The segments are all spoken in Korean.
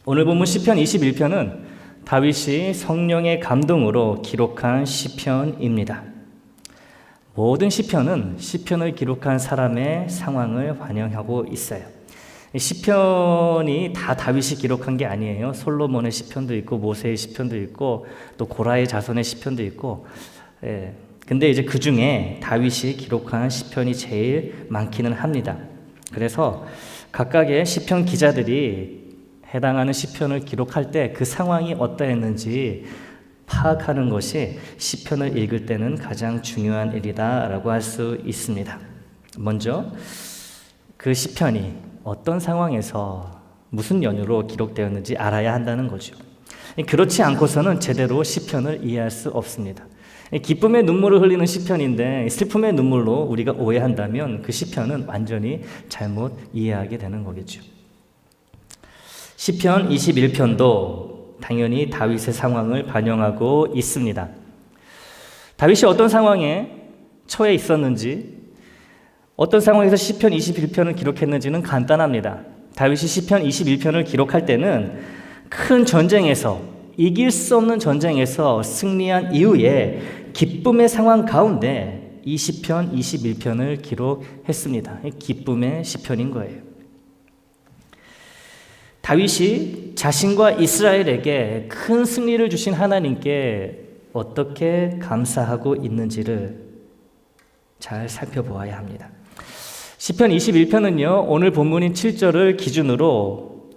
오늘 본문 시편 21편은 다윗이 성령의 감동으로 기록한 시편입니다. 모든 시편은 시편을 기록한 사람의 상황을 반영하고 있어요. 시편이 다 다윗이 기록한 게 아니에요. 솔로몬의 시편도 있고 모세의 시편도 있고 또 고라의 자손의 시편도 있고, 근데 이제 그 중에 다윗이 기록한 시편이 제일 많기는 합니다. 그래서 각각의 시편 기자들이 해당하는 시편을 기록할 때 그 상황이 어떠했는지 파악하는 것이 시편을 읽을 때는 가장 중요한 일이다라고 할 수 있습니다. 먼저 그 시편이 어떤 상황에서 무슨 연유로 기록되었는지 알아야 한다는 거죠. 그렇지 않고서는 제대로 시편을 이해할 수 없습니다. 기쁨의 눈물을 흘리는 시편인데 슬픔의 눈물로 우리가 오해한다면 그 시편은 완전히 잘못 이해하게 되는 거겠죠. 시편 21편도 당연히 다윗의 상황을 반영하고 있습니다. 다윗이 어떤 상황에 처해 있었는지, 어떤 상황에서 시편 21편을 기록했는지는 간단합니다. 다윗이 시편 21편을 기록할 때는 큰 전쟁에서, 이길 수 없는 전쟁에서 승리한 이후에 기쁨의 상황 가운데 이 시편 21편을 기록했습니다. 기쁨의 시편인 거예요. 다윗이 자신과 이스라엘에게 큰 승리를 주신 하나님께 어떻게 감사하고 있는지를 잘 살펴보아야 합니다. 시편 21편은요, 오늘 본문인 7절을 기준으로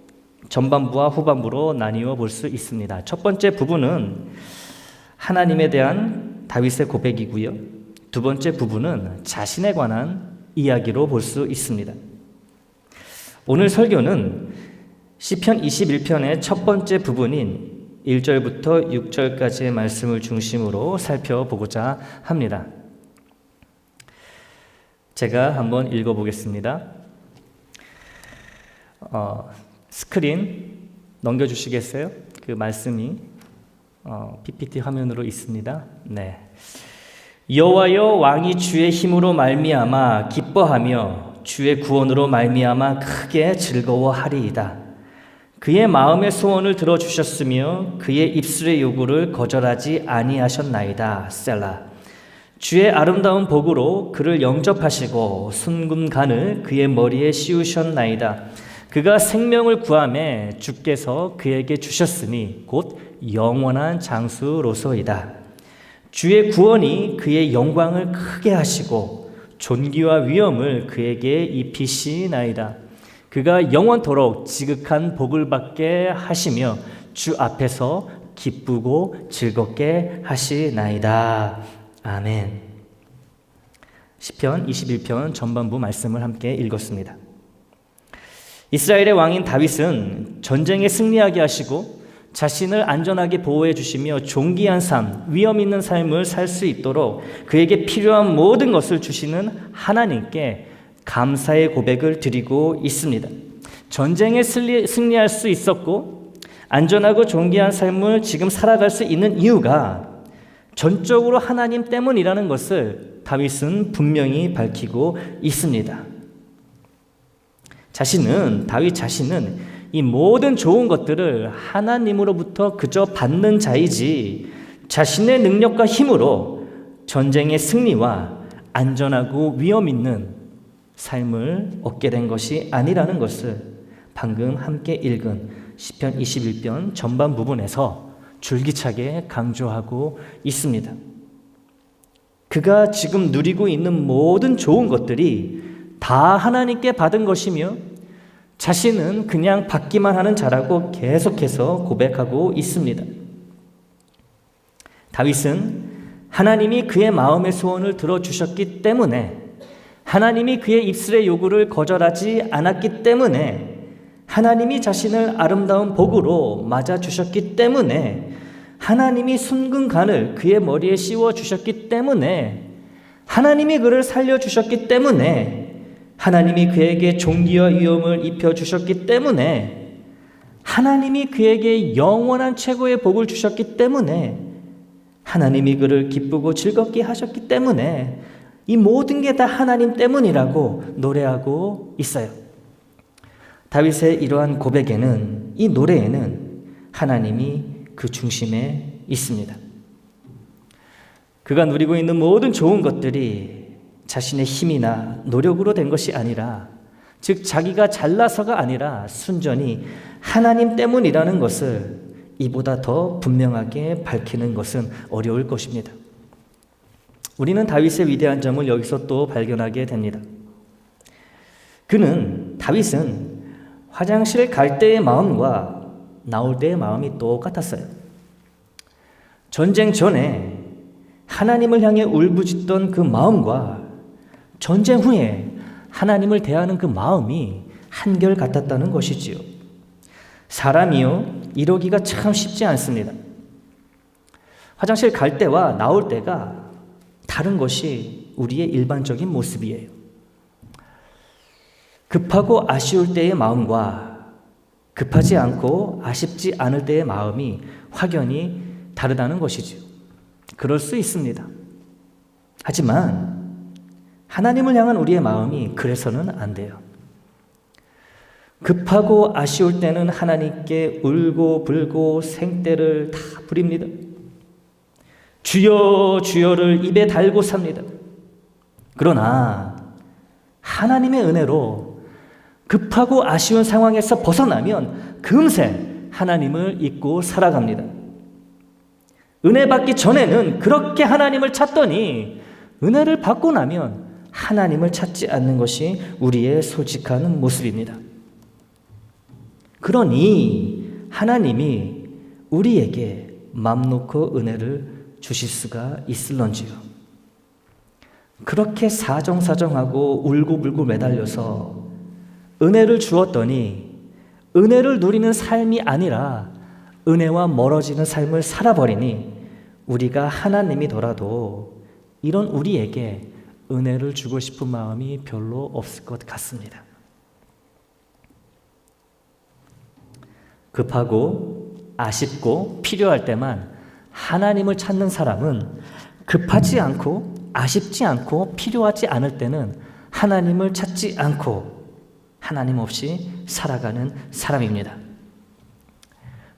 전반부와 후반부로 나뉘어 볼 수 있습니다. 첫 번째 부분은 하나님에 대한 다윗의 고백이고요. 두 번째 부분은 자신에 관한 이야기로 볼 수 있습니다. 오늘 설교는 시편 21편의 첫 번째 부분인 1절부터 6절까지의 말씀을 중심으로 살펴보고자 합니다. 제가 한번 읽어보겠습니다. 스크린 넘겨주시겠어요? 그 말씀이 PPT 화면으로 있습니다. 네. 여호와여, 왕이 주의 힘으로 말미암아 기뻐하며 주의 구원으로 말미암아 크게 즐거워하리이다. 그의 마음의 소원을 들어주셨으며 그의 입술의 요구를 거절하지 아니하셨나이다. 셀라. 주의 아름다운 복으로 그를 영접하시고 순금간을 그의 머리에 씌우셨나이다. 그가 생명을 구하매 주께서 그에게 주셨으니 곧 영원한 장수로소이다. 주의 구원이 그의 영광을 크게 하시고 존귀와 위엄을 그에게 입히시나이다. 그가 영원토록 지극한 복을 받게 하시며 주 앞에서 기쁘고 즐겁게 하시나이다. 아멘. 시편 21편 전반부 말씀을 함께 읽었습니다. 이스라엘의 왕인 다윗은 전쟁에 승리하게 하시고 자신을 안전하게 보호해 주시며 존귀한 삶, 위엄 있는 삶을 살 수 있도록 그에게 필요한 모든 것을 주시는 하나님께 감사의 고백을 드리고 있습니다. 전쟁에 승리할 수 있었고 안전하고 존귀한 삶을 지금 살아갈 수 있는 이유가 전적으로 하나님 때문이라는 것을 다윗은 분명히 밝히고 있습니다. 다윗 자신은 이 모든 좋은 것들을 하나님으로부터 그저 받는 자이지 자신의 능력과 힘으로 전쟁의 승리와 안전하고 위엄 있는 삶을 얻게 된 것이 아니라는 것을 방금 함께 읽은 시편 21편 전반 부분에서 줄기차게 강조하고 있습니다. 그가 지금 누리고 있는 모든 좋은 것들이 다 하나님께 받은 것이며 자신은 그냥 받기만 하는 자라고 계속해서 고백하고 있습니다. 다윗은 하나님이 그의 마음의 소원을 들어주셨기 때문에, 하나님이 그의 입술의 요구를 거절하지 않았기 때문에, 하나님이 자신을 아름다운 복으로 맞아주셨기 때문에, 하나님이 순금간을 그의 머리에 씌워주셨기 때문에, 하나님이 그를 살려주셨기 때문에, 하나님이 그에게 존귀와 위엄을 입혀주셨기 때문에, 하나님이 그에게 영원한 최고의 복을 주셨기 때문에, 하나님이 그를 기쁘고 즐겁게 하셨기 때문에 이 모든 게 다 하나님 때문이라고 노래하고 있어요. 다윗의 이러한 고백에는, 이 노래에는 하나님이 그 중심에 있습니다. 그가 누리고 있는 모든 좋은 것들이 자신의 힘이나 노력으로 된 것이 아니라, 즉 자기가 잘나서가 아니라 순전히 하나님 때문이라는 것을 이보다 더 분명하게 밝히는 것은 어려울 것입니다. 우리는 다윗의 위대한 점을 여기서 또 발견하게 됩니다. 다윗은 화장실 갈 때의 마음과 나올 때의 마음이 똑같았어요. 전쟁 전에 하나님을 향해 울부짖던 그 마음과 전쟁 후에 하나님을 대하는 그 마음이 한결같았다는 것이지요. 사람이요, 이러기가 참 쉽지 않습니다. 화장실 갈 때와 나올 때가 다른 것이 우리의 일반적인 모습이에요. 급하고 아쉬울 때의 마음과 급하지 않고 아쉽지 않을 때의 마음이 확연히 다르다는 것이죠. 그럴 수 있습니다. 하지만 하나님을 향한 우리의 마음이 그래서는 안 돼요. 급하고 아쉬울 때는 하나님께 울고 불고 생떼를 다 부립니다. 주여 주여를 입에 달고 삽니다. 그러나 하나님의 은혜로 급하고 아쉬운 상황에서 벗어나면 금세 하나님을 잊고 살아갑니다. 은혜 받기 전에는 그렇게 하나님을 찾더니 은혜를 받고 나면 하나님을 찾지 않는 것이 우리의 솔직한 모습입니다. 그러니 하나님이 우리에게 맘 놓고 은혜를 주실 수가 있을런지요. 그렇게 사정사정하고 울고불고 매달려서 은혜를 주었더니 은혜를 누리는 삶이 아니라 은혜와 멀어지는 삶을 살아버리니 우리가 하나님이더라도 이런 우리에게 은혜를 주고 싶은 마음이 별로 없을 것 같습니다. 급하고 아쉽고 필요할 때만 하나님을 찾는 사람은 급하지 않고 아쉽지 않고 필요하지 않을 때는 하나님을 찾지 않고 하나님 없이 살아가는 사람입니다.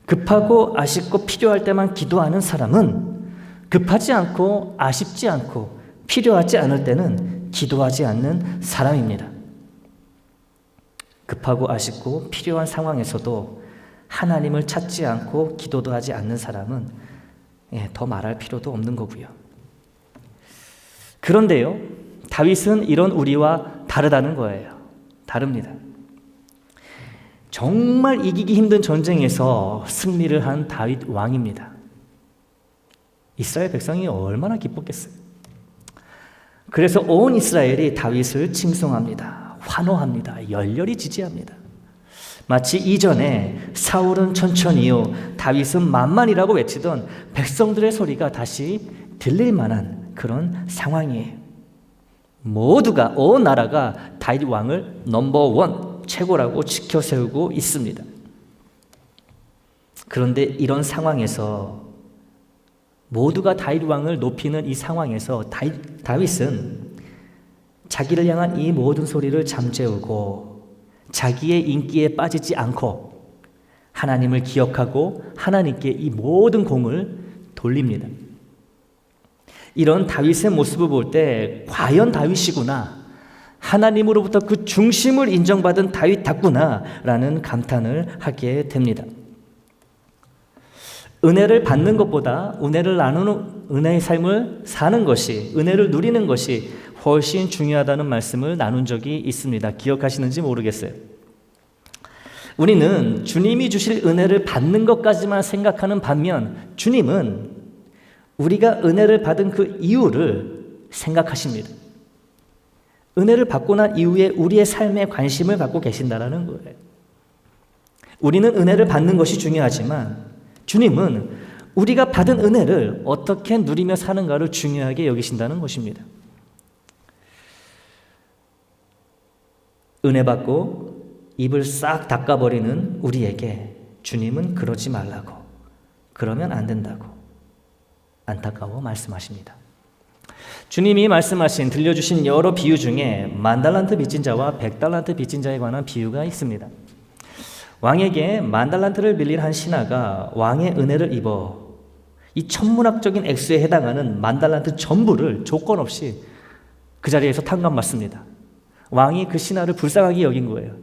급하고 아쉽고 필요할 때만 기도하는 사람은 급하지 않고 아쉽지 않고 필요하지 않을 때는 기도하지 않는 사람입니다. 급하고 아쉽고 필요한 상황에서도 하나님을 찾지 않고 기도도 하지 않는 사람은 더 말할 필요도 없는 거고요. 그런데요, 다윗은 이런 우리와 다르다는 거예요. 다릅니다. 정말 이기기 힘든 전쟁에서 승리를 한 다윗 왕입니다. 이스라엘 백성이 얼마나 기뻤겠어요. 그래서 온 이스라엘이 다윗을 칭송합니다. 환호합니다. 열렬히 지지합니다. 마치 이전에 사울은 천천히요, 다윗은 만만이라고 외치던 백성들의 소리가 다시 들릴 만한 그런 상황이에요. 모두가, 온 나라가 다윗 왕을 넘버원, 최고라고 지켜 세우고 있습니다. 그런데 이런 상황에서 모두가 다윗 왕을 높이는 이 상황에서 다윗은 자기를 향한 이 모든 소리를 잠재우고 자기의 인기에 빠지지 않고 하나님을 기억하고 하나님께 이 모든 공을 돌립니다. 이런 다윗의 모습을 볼 때 과연 다윗이구나, 하나님으로부터 그 중심을 인정받은 다윗답구나 라는 감탄을 하게 됩니다. 은혜를 받는 것보다 은혜를 나누는, 은혜의 삶을 사는 것이, 은혜를 누리는 것이 훨씬 중요하다는 말씀을 나눈 적이 있습니다. 기억하시는지 모르겠어요. 우리는 주님이 주실 은혜를 받는 것까지만 생각하는 반면 주님은 우리가 은혜를 받은 그 이유를 생각하십니다. 은혜를 받고 난 이후에 우리의 삶에 관심을 갖고 계신다는 거예요. 우리는 은혜를 받는 것이 중요하지만 주님은 우리가 받은 은혜를 어떻게 누리며 사는가를 중요하게 여기신다는 것입니다. 은혜 받고 입을 싹 닦아버리는 우리에게 주님은 그러지 말라고, 그러면 안 된다고 안타까워 말씀하십니다. 주님이 말씀하신, 들려주신 여러 비유 중에 10,000달란트 빚진 자와 100달란트 빚진 자에 관한 비유가 있습니다. 왕에게 10,000달란트를 빌린 한 신하가 왕의 은혜를 입어 이 천문학적인 액수에 해당하는 10,000달란트 전부를 조건 없이 그 자리에서 탕감받습니다. 왕이 그 신하를 불쌍하게 여긴 거예요.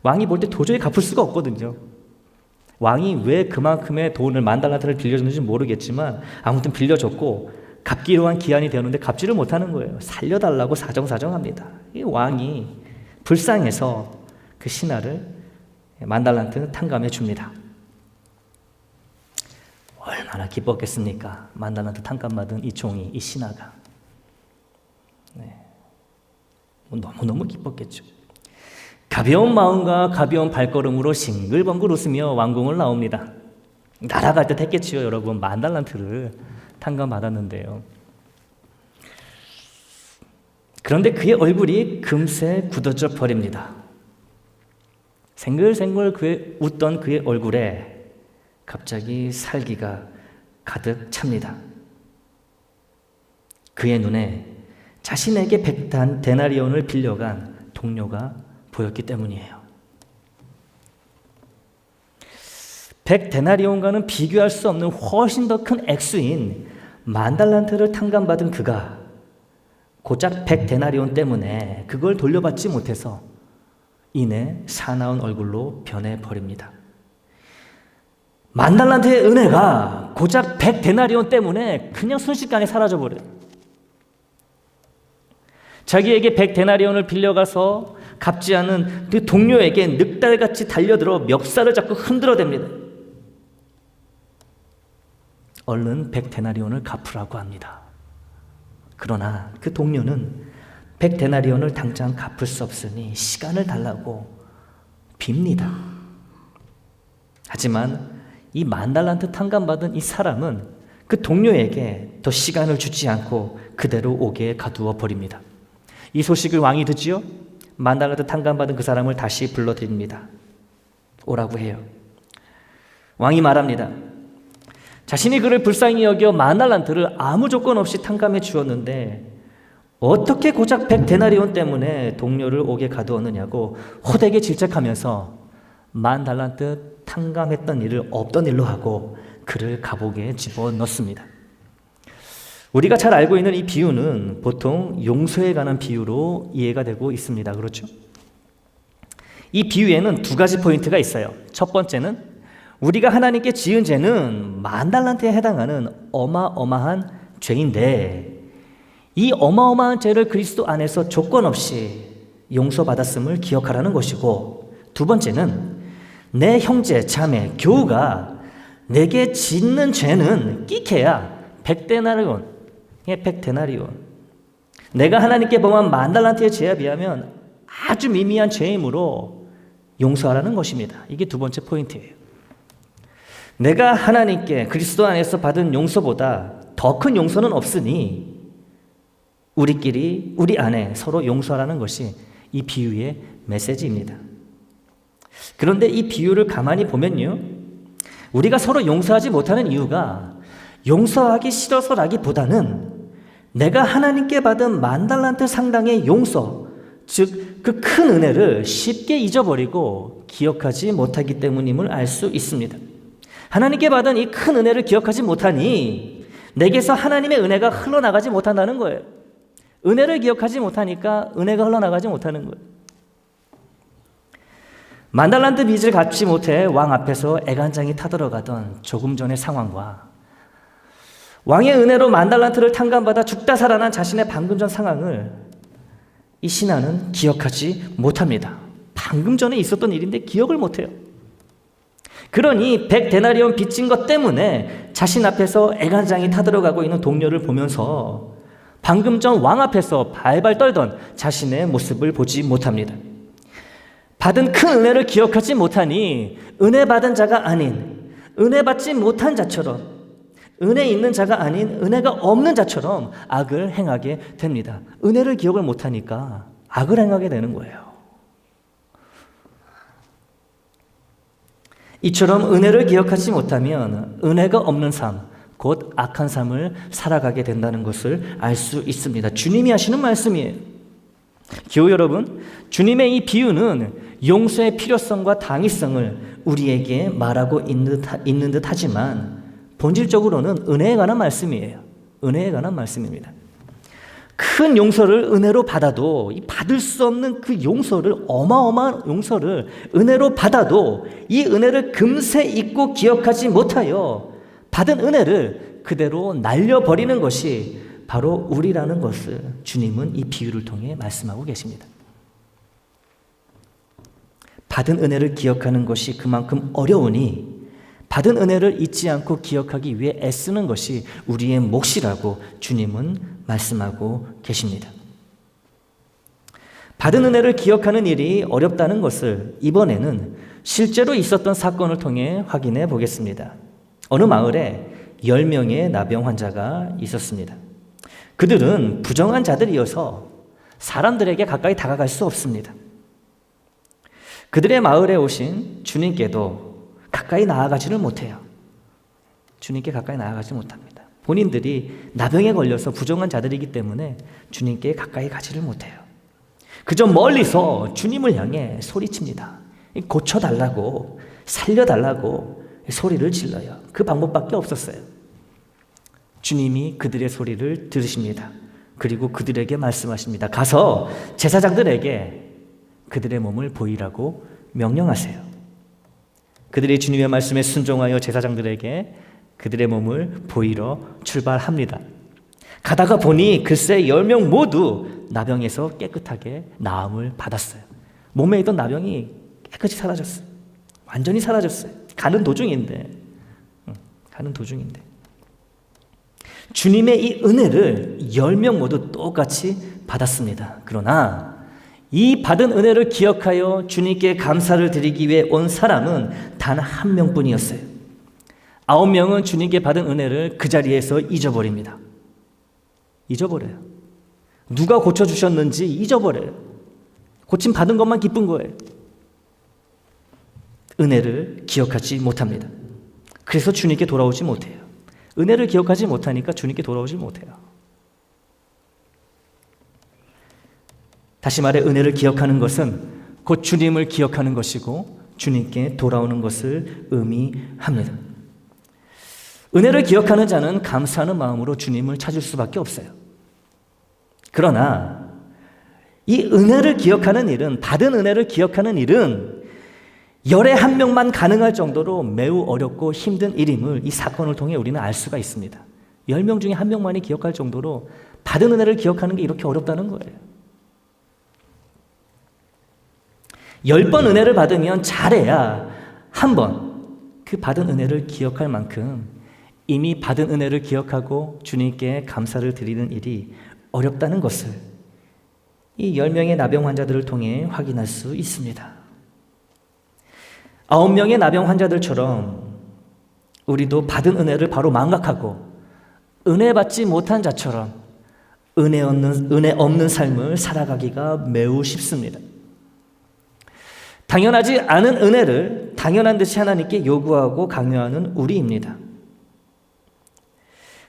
왕이 볼 때 도저히 갚을 수가 없거든요. 왕이 왜 그만큼의 돈을 10,000달란트를 빌려줬는지 모르겠지만 아무튼 빌려줬고 갚기로 한 기한이 되었는데 갚지를 못하는 거예요. 살려달라고 사정사정합니다. 이 왕이 불쌍해서 그 신하를 10,000달란트 탕감해 줍니다. 얼마나 기뻤겠습니까? 10,000달란트 탕감받은 이 종이, 이 신하가. 너무너무 기뻤겠죠. 가벼운 마음과 가벼운 발걸음으로 싱글벙글 웃으며 왕궁을 나옵니다. 날아갈 듯 했겠지요, 여러분. 10,000달란트를 탕감받았는데요. 그런데 그의 얼굴이 금세 굳어져 버립니다. 생글생글 웃던 그의 얼굴에 갑자기 살기가 가득 찹니다. 그의 눈에 자신에게 100데나리온을 빌려간 동료가 보였기 때문이에요. 100데나리온과는 비교할 수 없는 훨씬 더 큰 액수인 10,000달란트를 탕감받은 그가 고작 100데나리온 때문에 그걸 돌려받지 못해서 이내 사나운 얼굴로 변해버립니다. 10,000달란트의 은혜가 고작 100데나리온 때문에 그냥 순식간에 사라져버려요. 자기에게 100데나리온을 빌려가서 갚지 않은 그 동료에게 늑달같이 달려들어 멱살을 잡고 흔들어댑니다. 얼른 100데나리온을 갚으라고 합니다. 그러나 그 동료는 100데나리온을 당장 갚을 수 없으니 시간을 달라고 빕니다. 하지만 이 10,000달란트 탕감받은 이 사람은 그 동료에게 더 시간을 주지 않고 그대로 옥에 가두어 버립니다. 이 소식을 왕이 듣지요? 10,000달란트 탕감받은 그 사람을 다시 불러드립니다. 오라고 해요. 왕이 말합니다. 자신이 그를 불쌍히 여겨 10,000달란트를 아무 조건 없이 탕감해 주었는데 어떻게 고작 100데나리온 때문에 동료를 옥에 가두었느냐고 호되게 질책하면서 10,000달란트 탕감했던 일을 없던 일로 하고 그를 감옥에 집어넣습니다. 우리가 잘 알고 있는 이 비유는 보통 용서에 관한 비유로 이해가 되고 있습니다. 그렇죠? 이 비유에는 두 가지 포인트가 있어요. 첫 번째는 우리가 하나님께 지은 죄는 10,000달란트에 해당하는 어마어마한 죄인데 이 어마어마한 죄를 그리스도 안에서 조건 없이 용서받았음을 기억하라는 것이고, 두 번째는 내 형제, 자매, 교우가 내게 짓는 죄는 끼케야 100데나리온, 100데나리온. 내가 하나님께 범한 10,000달란트의 죄에 비하면 아주 미미한 죄이므로 용서하라는 것입니다. 이게 두 번째 포인트예요. 내가 하나님께 그리스도 안에서 받은 용서보다 더 큰 용서는 없으니 우리끼리 우리 안에 서로 용서하라는 것이 이 비유의 메시지입니다. 그런데 이 비유를 가만히 보면요, 우리가 서로 용서하지 못하는 이유가 용서하기 싫어서라기보다는 내가 하나님께 받은 10,000달란트 상당의 용서, 즉 그 큰 은혜를 쉽게 잊어버리고 기억하지 못하기 때문임을 알 수 있습니다. 하나님께 받은 이 큰 은혜를 기억하지 못하니 내게서 하나님의 은혜가 흘러나가지 못한다는 거예요. 은혜를 기억하지 못하니까 은혜가 흘러나가지 못하는 거예요. 10,000달란트 빚을 갚지 못해 왕 앞에서 애간장이 타들어가던 조금 전의 상황과 왕의 은혜로 10,000달란트를 탕감받아 죽다 살아난 자신의 방금 전 상황을 이 신하는 기억하지 못합니다. 방금 전에 있었던 일인데 기억을 못해요. 그러니 100데나리온 빚진 것 때문에 자신 앞에서 애간장이 타들어가고 있는 동료를 보면서 방금 전 왕 앞에서 발발 떨던 자신의 모습을 보지 못합니다. 받은 큰 은혜를 기억하지 못하니 은혜 받은 자가 아닌 은혜 받지 못한 자처럼, 은혜 있는 자가 아닌 은혜가 없는 자처럼 악을 행하게 됩니다. 은혜를 기억을 못하니까 악을 행하게 되는 거예요. 이처럼 은혜를 기억하지 못하면 은혜가 없는 삶, 곧 악한 삶을 살아가게 된다는 것을 알 수 있습니다. 주님이 하시는 말씀이에요. 교우 여러분, 주님의 이 비유는 용서의 필요성과 당위성을 우리에게 말하고 있는 듯 하지만 본질적으로는 은혜에 관한 말씀이에요. 은혜에 관한 말씀입니다. 큰 용서를 은혜로 받아도 이 받을 수 없는 그 용서를, 어마어마한 용서를 은혜로 받아도 이 은혜를 금세 잊고 기억하지 못하여 받은 은혜를 그대로 날려버리는 것이 바로 우리라는 것을 주님은 이 비유를 통해 말씀하고 계십니다. 받은 은혜를 기억하는 것이 그만큼 어려우니 받은 은혜를 잊지 않고 기억하기 위해 애쓰는 것이 우리의 몫이라고 주님은 말씀하고 계십니다. 받은 은혜를 기억하는 일이 어렵다는 것을 이번에는 실제로 있었던 사건을 통해 확인해 보겠습니다. 어느 마을에 10명의 나병 환자가 있었습니다. 그들은 부정한 자들이어서 사람들에게 가까이 다가갈 수 없습니다. 그들의 마을에 오신 주님께도 가까이 나아가지를 못해요. 주님께 가까이 나아가지 못합니다. 본인들이 나병에 걸려서 부정한 자들이기 때문에 주님께 가까이 가지를 못해요. 그저 멀리서 주님을 향해 소리칩니다. 고쳐달라고, 살려달라고 소리를 질러요. 그 방법밖에 없었어요. 주님이 그들의 소리를 들으십니다. 그리고 그들에게 말씀하십니다. 가서 제사장들에게 그들의 몸을 보이라고 명령하세요. 그들이 주님의 말씀에 순종하여 제사장들에게 그들의 몸을 보이러 출발합니다. 가다가 보니 글쎄 10명 모두 나병에서 깨끗하게 나음을 받았어요. 몸에 있던 나병이 깨끗이 사라졌어요. 완전히 사라졌어요. 가는 도중인데. 주님의 이 은혜를 10명 모두 똑같이 받았습니다. 그러나 이 받은 은혜를 기억하여 주님께 감사를 드리기 위해 온 사람은 단 한 명뿐이었어요. 9명은 주님께 받은 은혜를 그 자리에서 잊어버립니다. 잊어버려요. 누가 고쳐주셨는지 잊어버려요. 고침 받은 것만 기쁜 거예요. 은혜를 기억하지 못합니다. 그래서 주님께 돌아오지 못해요. 은혜를 기억하지 못하니까 주님께 돌아오지 못해요. 다시 말해 은혜를 기억하는 것은 곧 주님을 기억하는 것이고 주님께 돌아오는 것을 의미합니다. 은혜를 기억하는 자는 감사하는 마음으로 주님을 찾을 수밖에 없어요. 그러나 이 은혜를 기억하는 일은, 받은 은혜를 기억하는 일은 열에 한 명만 가능할 정도로 매우 어렵고 힘든 일임을 이 사건을 통해 우리는 알 수가 있습니다. 10명 중에 한 명만이 기억할 정도로 받은 은혜를 기억하는 게 이렇게 어렵다는 거예요. 10번 은혜를 받으면 잘해야 한 번 그 받은 은혜를 기억할 만큼 이미 받은 은혜를 기억하고 주님께 감사를 드리는 일이 어렵다는 것을 이 10명의 나병 환자들을 통해 확인할 수 있습니다. 9명의 나병 환자들처럼 우리도 받은 은혜를 바로 망각하고 은혜 받지 못한 자처럼 은혜 없는 삶을 살아가기가 매우 쉽습니다. 당연하지 않은 은혜를 당연한 듯이 하나님께 요구하고 강요하는 우리입니다.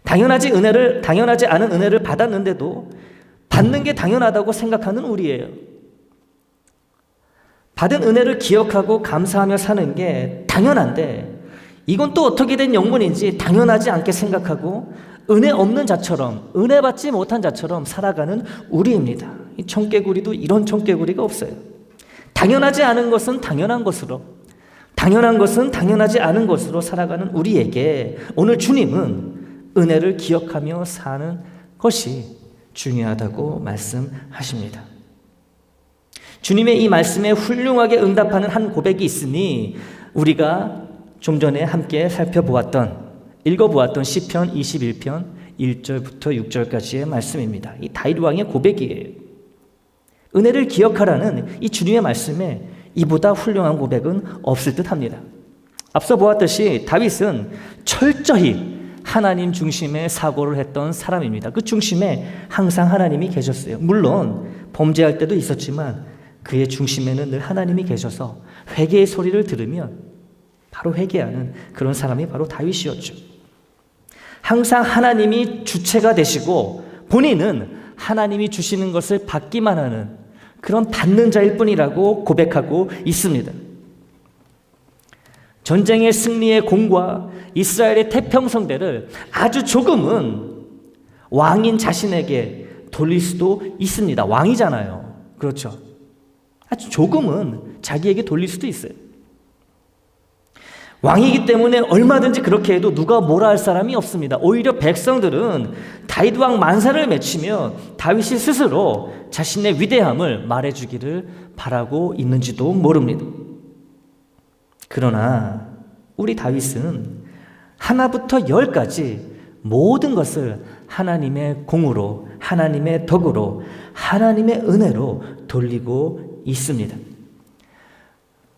당연하지 않은 은혜를 받았는데도 받는 게 당연하다고 생각하는 우리예요. 받은 은혜를 기억하고 감사하며 사는 게 당연한데 이건 또 어떻게 된 영문인지 당연하지 않게 생각하고 은혜 없는 자처럼, 은혜 받지 못한 자처럼 살아가는 우리입니다. 이 청개구리도 이런 청개구리가 없어요. 당연하지 않은 것은 당연한 것으로, 당연한 것은 당연하지 않은 것으로 살아가는 우리에게 오늘 주님은 은혜를 기억하며 사는 것이 중요하다고 말씀하십니다. 주님의 이 말씀에 훌륭하게 응답하는 한 고백이 있으니 우리가 좀 전에 함께 읽어보았던 시편 21편 1절부터 6절까지의 말씀입니다. 이 다윗 왕의 고백이에요. 은혜를 기억하라는 이 주님의 말씀에 이보다 훌륭한 고백은 없을 듯합니다. 앞서 보았듯이 다윗은 철저히 하나님 중심의 사고를 했던 사람입니다. 그 중심에 항상 하나님이 계셨어요. 물론 범죄할 때도 있었지만 그의 중심에는 늘 하나님이 계셔서 회개의 소리를 들으면 바로 회개하는 그런 사람이 바로 다윗이었죠. 항상 하나님이 주체가 되시고 본인은 하나님이 주시는 것을 받기만 하는 그런 받는 자일 뿐이라고 고백하고 있습니다. 전쟁의 승리의 공과 이스라엘의 태평성대를 아주 조금은 왕인 자신에게 돌릴 수도 있습니다. 왕이잖아요. 그렇죠. 아주 조금은 자기에게 돌릴 수도 있어요. 왕이기 때문에 얼마든지 그렇게 해도 누가 뭐라 할 사람이 없습니다. 오히려 백성들은 다윗 왕 만사를 맺히며 다윗이 스스로 자신의 위대함을 말해주기를 바라고 있는지도 모릅니다. 그러나 우리 다윗은 하나부터 열까지 모든 것을 하나님의 공으로, 하나님의 덕으로, 하나님의 은혜로 돌리고 있습니다.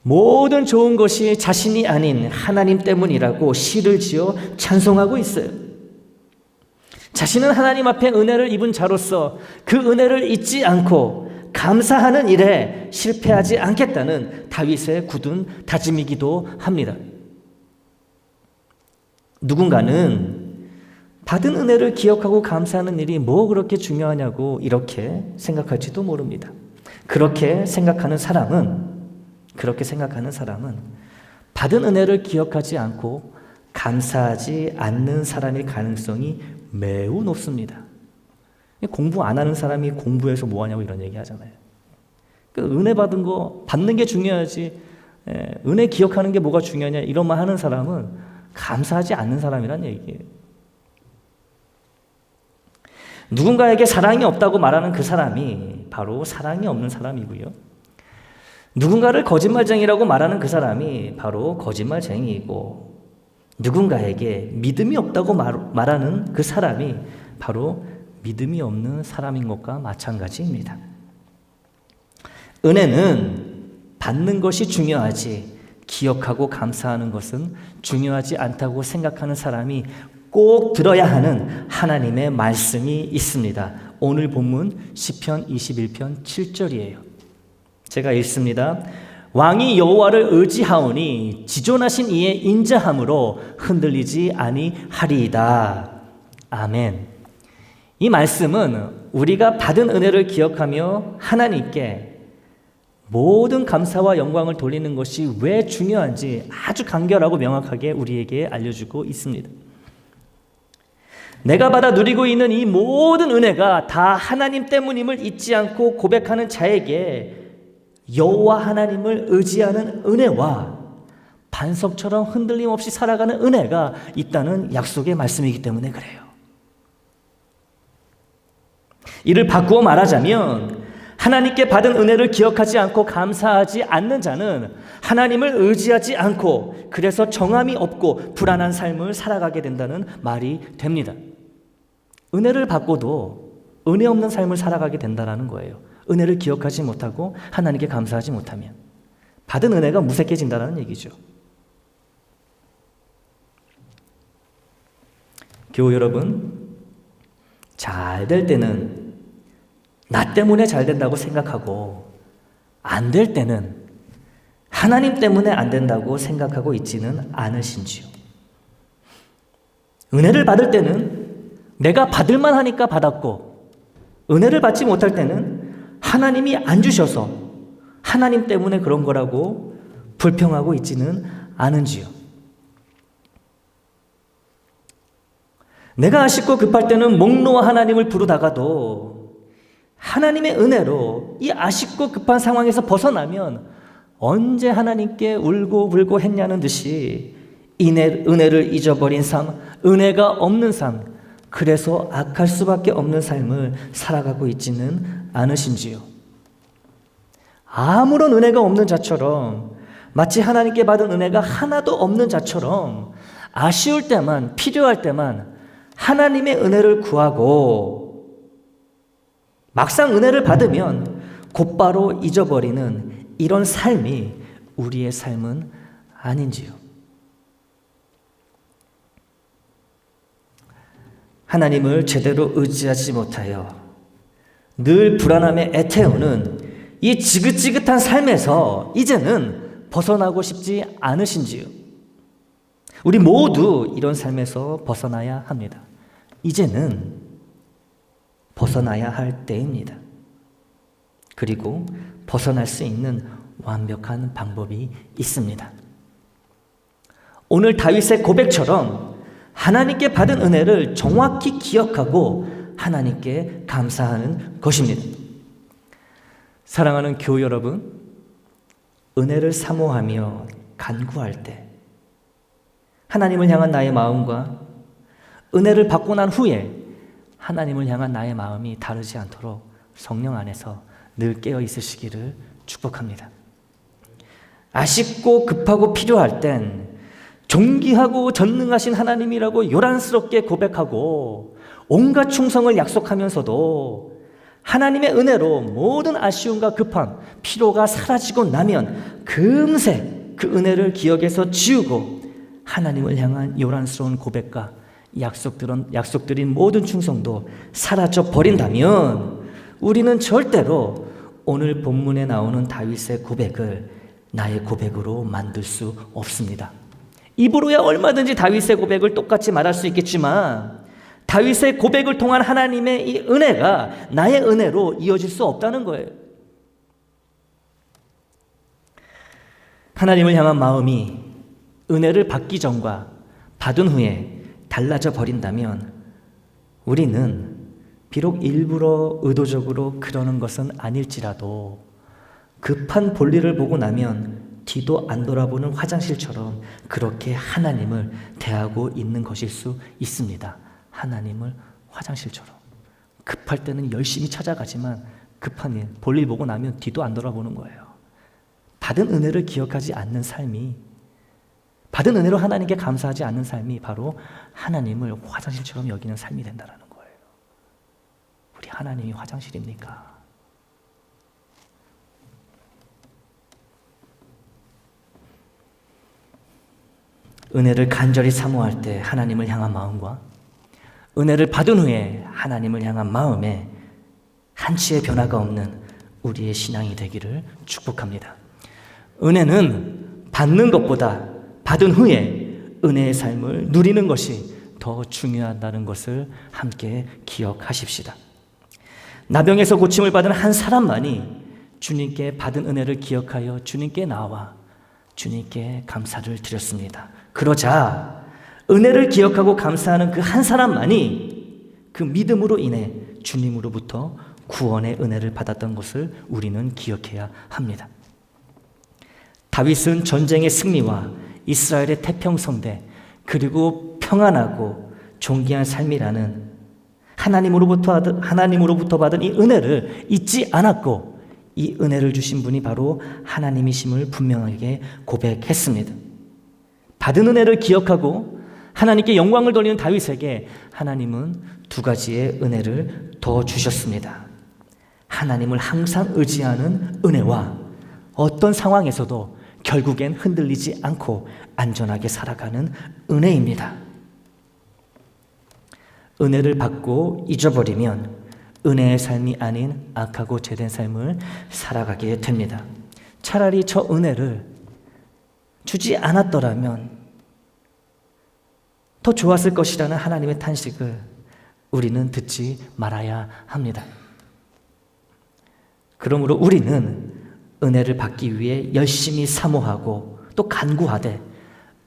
모든 좋은 것이 자신이 아닌 하나님 때문이라고 시를 지어 찬송하고 있어요. 자신은 하나님 앞에 은혜를 입은 자로서 그 은혜를 잊지 않고 감사하는 일에 실패하지 않겠다는 다윗의 굳은 다짐이기도 합니다. 누군가는 받은 은혜를 기억하고 감사하는 일이 뭐 그렇게 중요하냐고 이렇게 생각할지도 모릅니다. 그렇게 생각하는 사람은 받은 은혜를 기억하지 않고 감사하지 않는 사람일 가능성이 매우 높습니다. 공부 안 하는 사람이 공부해서 뭐 하냐고 이런 얘기 하잖아요. 은혜 받은 거 받는 게 중요하지, 은혜 기억하는 게 뭐가 중요하냐 이런 말 하는 사람은 감사하지 않는 사람이란 얘기예요. 누군가에게 사랑이 없다고 말하는 그 사람이 바로 사랑이 없는 사람이고요. 누군가를 거짓말쟁이라고 말하는 그 사람이 바로 거짓말쟁이이고, 누군가에게 믿음이 없다고 말하는 그 사람이 바로 믿음이 없는 사람인 것과 마찬가지입니다. 은혜는 받는 것이 중요하지 기억하고 감사하는 것은 중요하지 않다고 생각하는 사람이 꼭 들어야 하는 하나님의 말씀이 있습니다. 오늘 본문 시편 21편 7절이에요. 제가 읽습니다. 왕이 여호와를 의지하오니 지존하신 이의 인자함으로 흔들리지 아니하리이다. 아멘. 이 말씀은 우리가 받은 은혜를 기억하며 하나님께 모든 감사와 영광을 돌리는 것이 왜 중요한지 아주 간결하고 명확하게 우리에게 알려주고 있습니다. 내가 받아 누리고 있는 이 모든 은혜가 다 하나님 때문임을 잊지 않고 고백하는 자에게 여호와 하나님을 의지하는 은혜와 반석처럼 흔들림 없이 살아가는 은혜가 있다는 약속의 말씀이기 때문에 그래요. 이를 바꾸어 말하자면 하나님께 받은 은혜를 기억하지 않고 감사하지 않는 자는 하나님을 의지하지 않고 그래서 정함이 없고 불안한 삶을 살아가게 된다는 말이 됩니다. 은혜를 받고도 은혜 없는 삶을 살아가게 된다는 거예요. 은혜를 기억하지 못하고 하나님께 감사하지 못하면 받은 은혜가 무색해진다는 얘기죠. 교우 여러분, 잘 될 때는 나 때문에 잘 된다고 생각하고 안 될 때는 하나님 때문에 안 된다고 생각하고 있지는 않으신지요? 은혜를 받을 때는 내가 받을만 하니까 받았고, 은혜를 받지 못할 때는 하나님이 안 주셔서 하나님 때문에 그런 거라고 불평하고 있지는 않은지요? 내가 아쉽고 급할 때는 목 놓아 하나님을 부르다가도 하나님의 은혜로 이 아쉽고 급한 상황에서 벗어나면 언제 하나님께 울고 불고 했냐는 듯이 은혜를 잊어버린 삶, 은혜가 없는 삶, 그래서 악할 수밖에 없는 삶을 살아가고 있지는 않으신지요? 아무런 은혜가 없는 자처럼, 마치 하나님께 받은 은혜가 하나도 없는 자처럼 아쉬울 때만, 필요할 때만 하나님의 은혜를 구하고 막상 은혜를 받으면 곧바로 잊어버리는 이런 삶이 우리의 삶은 아닌지요? 하나님을 제대로 의지하지 못하여 늘 불안함에 애태우는 이 지긋지긋한 삶에서 이제는 벗어나고 싶지 않으신지요? 우리 모두 이런 삶에서 벗어나야 합니다. 이제는 벗어나야 할 때입니다. 그리고 벗어날 수 있는 완벽한 방법이 있습니다. 오늘 다윗의 고백처럼 하나님께 받은 은혜를 정확히 기억하고 하나님께 감사하는 것입니다. 사랑하는 교우 여러분, 은혜를 사모하며 간구할 때 하나님을 향한 나의 마음과 은혜를 받고 난 후에 하나님을 향한 나의 마음이 다르지 않도록 성령 안에서 늘 깨어 있으시기를 축복합니다. 아쉽고 급하고 필요할 땐 존귀하고 전능하신 하나님이라고 요란스럽게 고백하고 온갖 충성을 약속하면서도 하나님의 은혜로 모든 아쉬움과 급함, 피로가 사라지고 나면 금세 그 은혜를 기억에서 지우고 하나님을 향한 요란스러운 고백과 약속드린 모든 충성도 사라져 버린다면 우리는 절대로 오늘 본문에 나오는 다윗의 고백을 나의 고백으로 만들 수 없습니다. 입으로야 얼마든지 다윗의 고백을 똑같이 말할 수 있겠지만 다윗의 고백을 통한 하나님의 이 은혜가 나의 은혜로 이어질 수 없다는 거예요. 하나님을 향한 마음이 은혜를 받기 전과 받은 후에 달라져 버린다면 우리는 비록 일부러 의도적으로 그러는 것은 아닐지라도 급한 볼일을 보고 나면 뒤도 안 돌아보는 화장실처럼 그렇게 하나님을 대하고 있는 것일 수 있습니다. 하나님을 화장실처럼 급할 때는 열심히 찾아가지만 급한 일, 볼일 보고 나면 뒤도 안 돌아보는 거예요. 받은 은혜를 기억하지 않는 삶이, 받은 은혜로 하나님께 감사하지 않는 삶이 바로 하나님을 화장실처럼 여기는 삶이 된다는 거예요. 우리 하나님이 화장실입니까? 은혜를 간절히 사모할 때 하나님을 향한 마음과 은혜를 받은 후에 하나님을 향한 마음에 한치의 변화가 없는 우리의 신앙이 되기를 축복합니다. 은혜는 받는 것보다 받은 후에 은혜의 삶을 누리는 것이 더 중요하다는 것을 함께 기억하십시다. 나병에서 고침을 받은 한 사람만이 주님께 받은 은혜를 기억하여 주님께 나와 주님께 감사를 드렸습니다. 그러자 은혜를 기억하고 감사하는 그 한 사람만이 그 믿음으로 인해 주님으로부터 구원의 은혜를 받았던 것을 우리는 기억해야 합니다. 다윗은 전쟁의 승리와 이스라엘의 태평성대 그리고 평안하고 존귀한 삶이라는 하나님으로부터 받은 이 은혜를 잊지 않았고 이 은혜를 주신 분이 바로 하나님이심을 분명하게 고백했습니다. 받은 은혜를 기억하고 하나님께 영광을 돌리는 다윗에게 하나님은 두 가지의 은혜를 더 주셨습니다. 하나님을 항상 의지하는 은혜와 어떤 상황에서도 결국엔 흔들리지 않고 안전하게 살아가는 은혜입니다. 은혜를 받고 잊어버리면 은혜의 삶이 아닌 악하고 죄된 삶을 살아가게 됩니다. 차라리 저 은혜를 주지 않았더라면 더 좋았을 것이라는 하나님의 탄식을 우리는 듣지 말아야 합니다. 그러므로 우리는 은혜를 받기 위해 열심히 사모하고 또 간구하되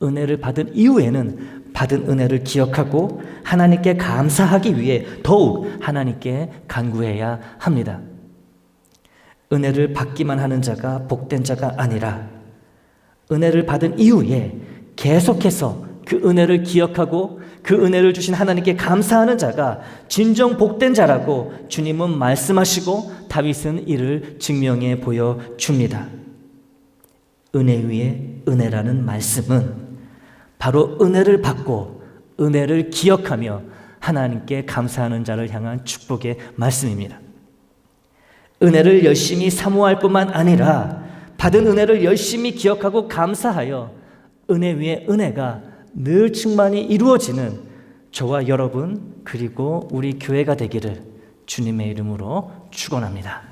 은혜를 받은 이후에는 받은 은혜를 기억하고 하나님께 감사하기 위해 더욱 하나님께 간구해야 합니다. 은혜를 받기만 하는 자가 복된 자가 아니라 은혜를 받은 이후에 계속해서 그 은혜를 기억하고 그 은혜를 주신 하나님께 감사하는 자가 진정 복된 자라고 주님은 말씀하시고 다윗은 이를 증명해 보여줍니다. 은혜 위에 은혜라는 말씀은 바로 은혜를 받고 은혜를 기억하며 하나님께 감사하는 자를 향한 축복의 말씀입니다. 은혜를 열심히 사모할 뿐만 아니라 받은 은혜를 열심히 기억하고 감사하여 은혜 위에 은혜가 늘 충만히 이루어지는 저와 여러분 그리고 우리 교회가 되기를 주님의 이름으로 축원합니다.